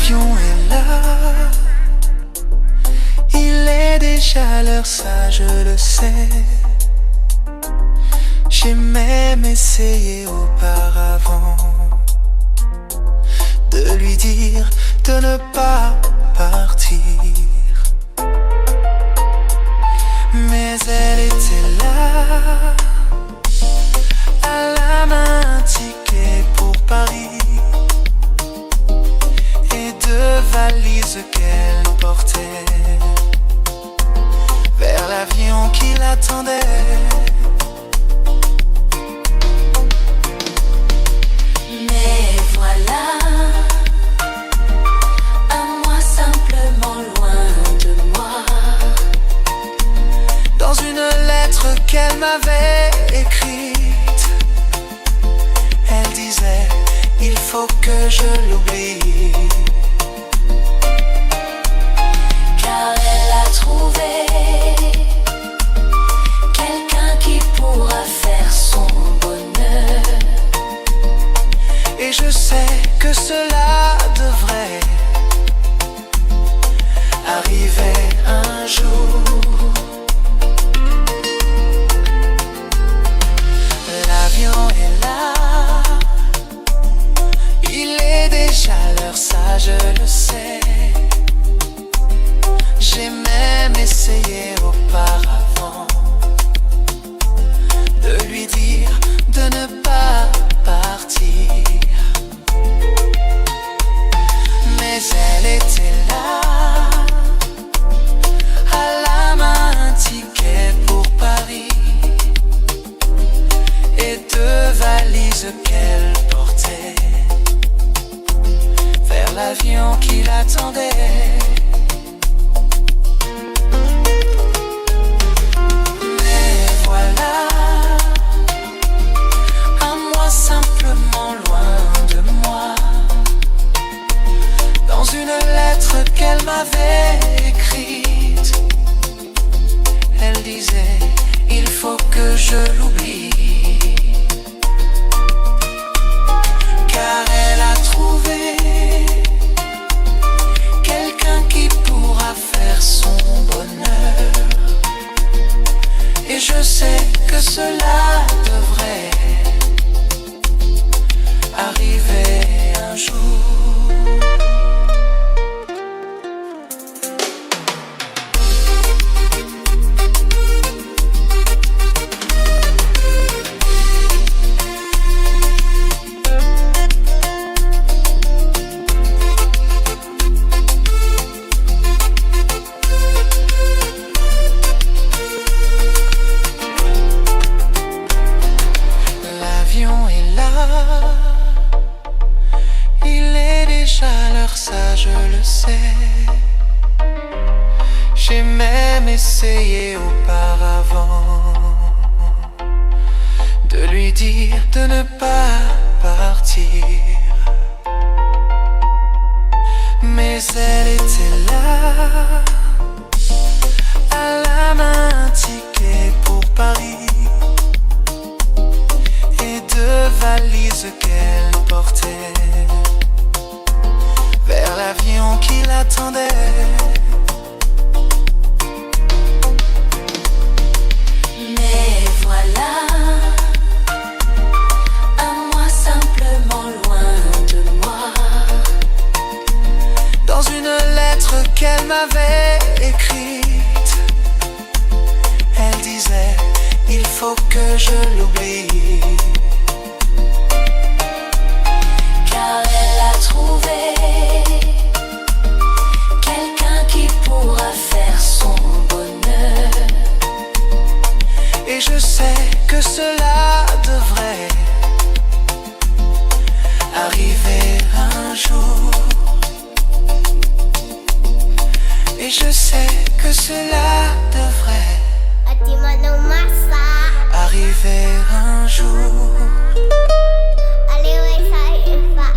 L'avion est là, il est déjà l'heure, ça je le sais. J'ai même essayé auparavant de lui dire de ne pas partir, mais elle était là, à la main un ticket pour Paris et deux valises qu'elle portait vers l'avion qui l'attendait. Mais voilà, à moi simplement loin de moi. Dans une lettre qu'elle m'avait écrite, elle disait il faut que je l'oublie, car elle a trouvé quelqu'un qui pourra faire son bonheur. et je sais que cela devrait arriver un jour. L'avion est là, il est déjà l'heure, ça je le sais. J'ai même essayé auparavant de lui dire de ne pas partir, mais elle était là, à la main un ticket pour Paris et deux valises qu'elle portait vers l'avion qui l'attendait. Mais voilà, à moi simplement loin de moi. Dans une lettre qu'elle m'avait écrite, elle disait il faut que je l'oublie, car elle a trouvé quelqu'un qui pourra faire son bonheur. Et je sais que cela devrait arriver un jour. L'avion est là, il est déjà l'heure, ça je le sais. J'ai même essayé auparavant de lui dire de ne pas partir, mais elle était là, à la main un ticket pour Paris et deux valises qu'elle portait vers l'avion qui l'attendait. Mais voilà, à moi simplement loin de moi. Dans une lettre qu'elle m'avait écrite, elle disait il faut que je l'oublie, Car elle a trouvé quelqu'un qui pourra faire son bonheur. et je sais que cela devrait arriver un jour. Et je sais que cela devrait arriver un jour. Aliway sa ifa